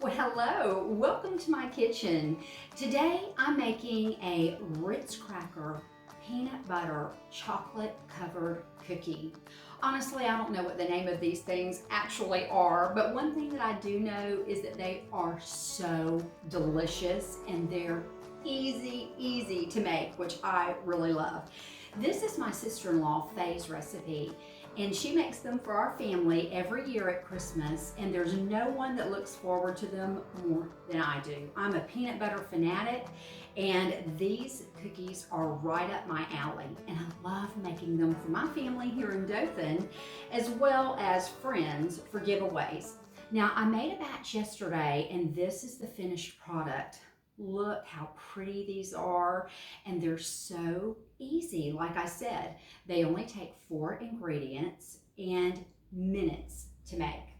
Well, hello, welcome to my kitchen. Today I'm making a Ritz cracker peanut butter chocolate covered cookie. Honestly, I don't know what the name of these things actually are, but one thing that I do know is that they are so delicious and they're easy to make, which I really love. This is my sister-in-law Faye's recipe, and she makes them for our family every year at Christmas, and there's no one that looks forward to them more than I do. I'm a peanut butter fanatic, and these cookies are right up my alley, and I love making them for my family here in Dothan, as well as friends for giveaways. Now, I made a batch yesterday, and this is the finished product. Look how pretty these are, and they're so easy. Like I said, they only take 4 ingredients and minutes to make.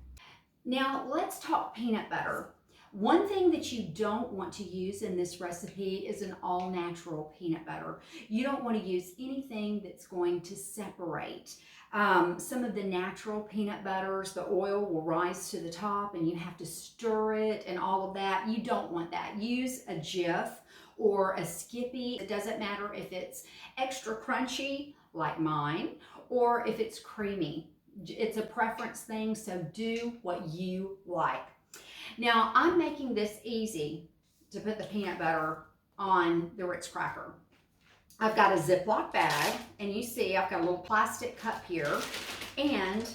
Now let's talk peanut butter. One thing that you don't want to use in this recipe is an all-natural peanut butter. You don't want to use anything that's going to separate. Some of the natural peanut butters, the oil will rise to the top and you have to stir it and all of that. You don't want that. Use a Jif or a Skippy. It doesn't matter if it's extra crunchy like mine or if it's creamy. It's a preference thing, so do what you like. Now, I'm making this easy to put the peanut butter on the Ritz cracker. I've got a Ziploc bag, and you see I've got a little plastic cup here, and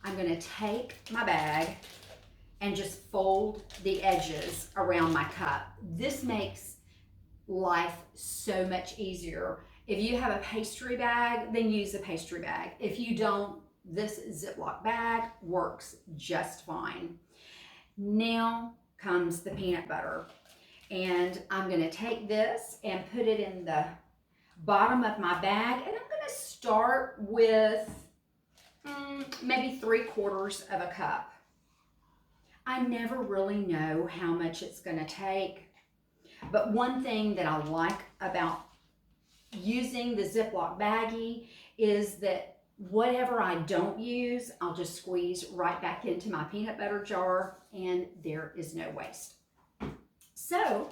I'm going to take my bag and just fold the edges around my cup. This makes life so much easier. If you have a pastry bag, then use a pastry bag. If you don't, this Ziploc bag works just fine. Now comes the peanut butter. And I'm gonna take this and put it in the bottom of my bag. And I'm gonna start with maybe 3/4 of a cup. I never really know how much it's gonna take. But one thing that I like about using the Ziploc baggie is that whatever I don't use, I'll just squeeze right back into my peanut butter jar and there is no waste. So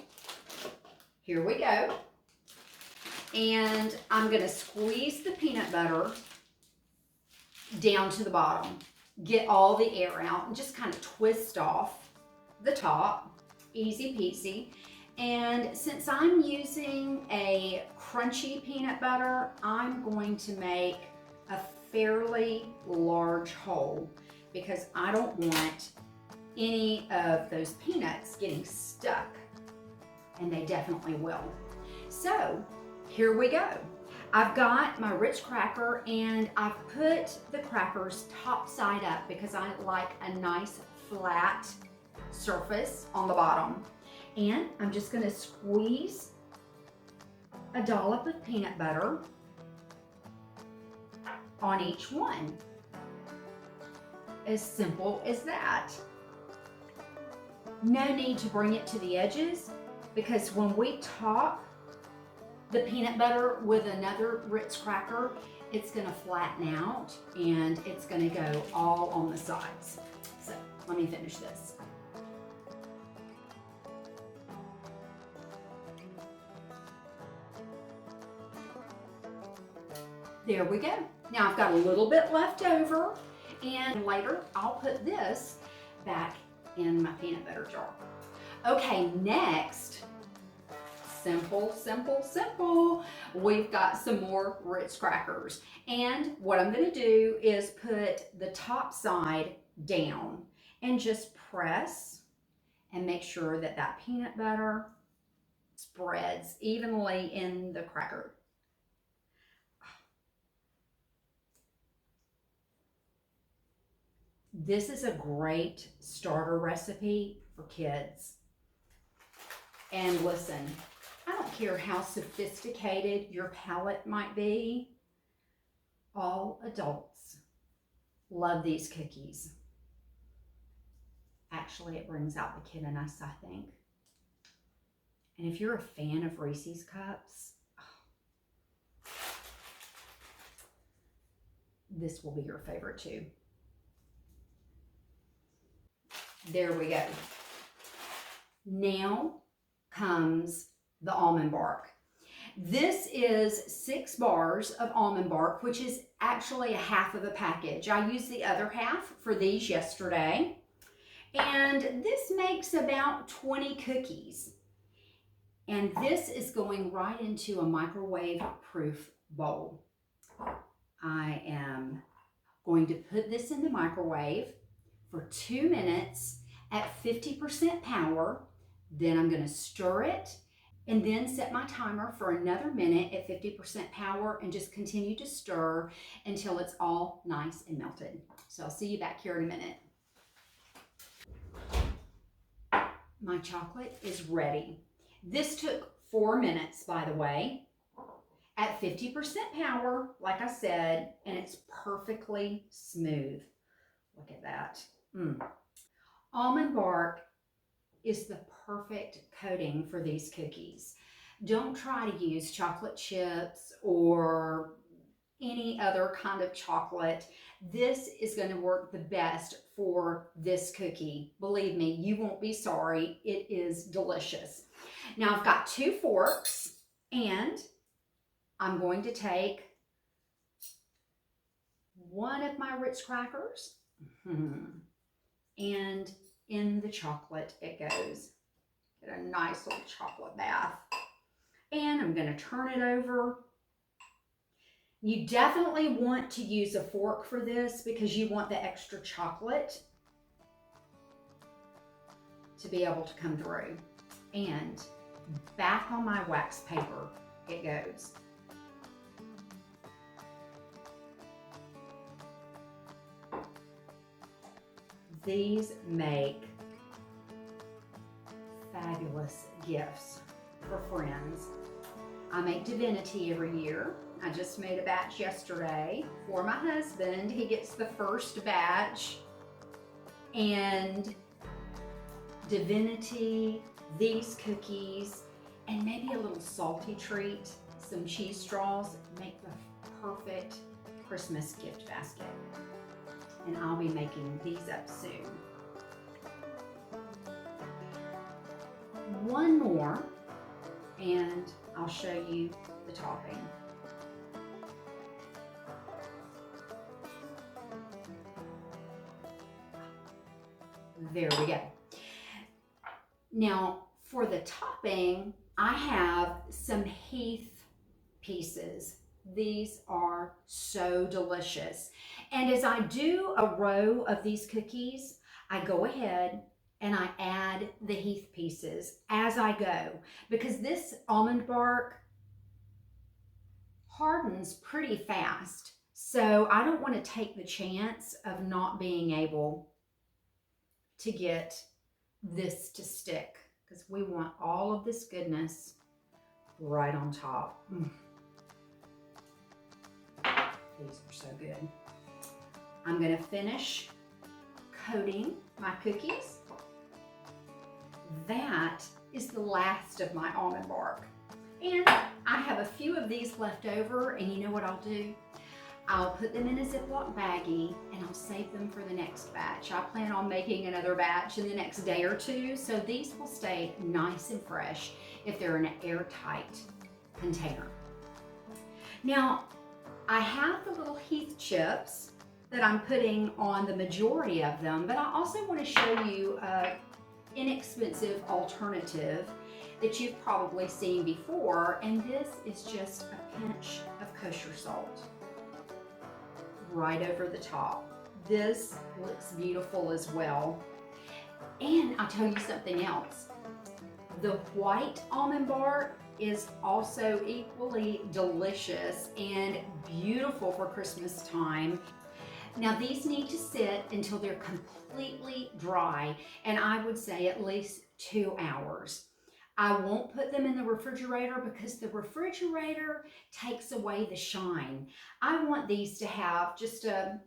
here we go. And I'm gonna squeeze the peanut butter down to the bottom, get all the air out and just kind of twist off the top, easy peasy. And since I'm using a crunchy peanut butter, I'm going to make a fairly large hole because I don't want any of those peanuts getting stuck, and they definitely will. So here we go. I've got my Ritz cracker and I've put the crackers top side up because I like a nice flat surface on the bottom. And I'm just gonna squeeze a dollop of peanut butter on each one. As simple as that. No need to bring it to the edges because when we top the peanut butter with another Ritz cracker, it's gonna flatten out and it's gonna go all on the sides. So let me finish this. There we go. Now I've got a little bit left over, and later I'll put this back in my peanut butter jar. Okay, next, simple. We've got some more Ritz crackers. And what I'm gonna do is put the top side down and just press and make sure that that peanut butter spreads evenly in the cracker. This is a great starter recipe for kids. And listen, I don't care how sophisticated your palate might be, all adults love these cookies. Actually, it brings out the kid in us, I think. And if you're a fan of Reese's Cups, this will be your favorite too. There we go. Now comes the almond bark. This is 6 bars of almond bark, which is actually a half of a package. I used the other half for these yesterday. And this makes about 20 cookies. And this is going right into a microwave-proof bowl. I am going to put this in the microwave for 2 minutes at 50% power. Then I'm going to stir it and then set my timer for another minute at 50% power and just continue to stir until it's all nice and melted. So I'll see you back here in a minute. My chocolate is ready. This took 4 minutes, by the way, at 50% power, like I said, and it's perfectly smooth. Look at that. Almond bark is the perfect coating for these cookies. Don't try to use chocolate chips or any other kind of chocolate. This is going to work the best for this cookie. Believe me, you won't be sorry. It is delicious. Now I've got 2 forks and I'm going to take one of my Ritz crackers and in the chocolate it goes. Get a nice little chocolate bath. And I'm going to turn it over. You definitely want to use a fork for this because you want the extra chocolate to be able to come through. And back on my wax paper it goes. These make fabulous gifts for friends. I make divinity every year. I just made a batch yesterday for my husband. He gets the first batch. And divinity, these cookies, and maybe a little salty treat, some cheese straws, make the perfect Christmas gift basket. And I'll be making these up soon. One more, and I'll show you the topping. There we go. Now, for the topping, I have some Heath Pieces. These are so delicious. And as I do a row of these cookies, I go ahead and I add the Heath Pieces as I go, because this almond bark hardens pretty fast. So I don't want to take the chance of not being able to get this to stick, because we want all of this goodness right on top. These are so good. I'm going to finish coating my cookies. That is the last of my almond bark. And I have a few of these left over, and you know what I'll do? I'll put them in a Ziploc baggie and I'll save them for the next batch. I plan on making another batch in the next day or two, so these will stay nice and fresh if they're in an airtight container. Now, I have the little Heath chips that I'm putting on the majority of them, but I also want to show you an inexpensive alternative that you've probably seen before, and this is just a pinch of kosher salt right over the top. This looks beautiful as well. And I'll tell you something else. The white almond bark is also equally delicious and beautiful for Christmas time. Now these need to sit until they're completely dry, and I would say at least 2 hours. I won't put them in the refrigerator because the refrigerator takes away the shine. I want these to have just a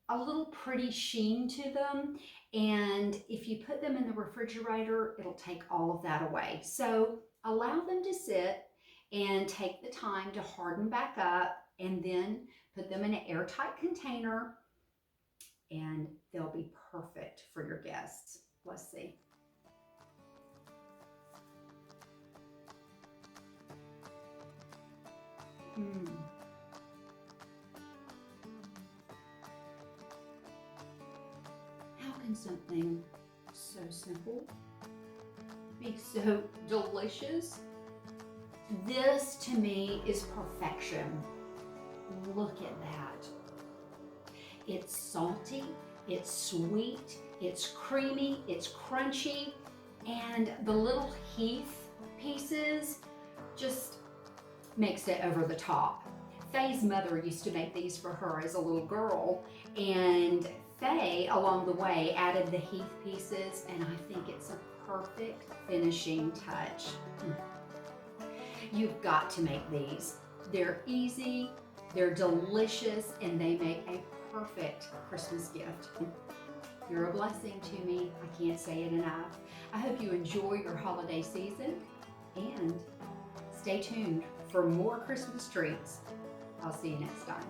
little pretty sheen to them, and if you put them in the refrigerator, it'll take all of that away. So allow them to sit and take the time to harden back up, and then put them in an airtight container, and they'll be perfect for your guests. Let's see. How can something so simple be so delicious? This to me is perfection. Look at that. It's salty, it's sweet, it's creamy, it's crunchy, and the little Heath Pieces just makes it over the top. Faye's mother used to make these for her as a little girl, and Faye, along the way, added the Heath Pieces, and I think it's a perfect finishing touch. You've got to make these. They're easy, they're delicious, and they make a perfect Christmas gift. You're a blessing to me. I can't say it enough. I hope you enjoy your holiday season, and stay tuned for more Christmas treats. I'll see you next time.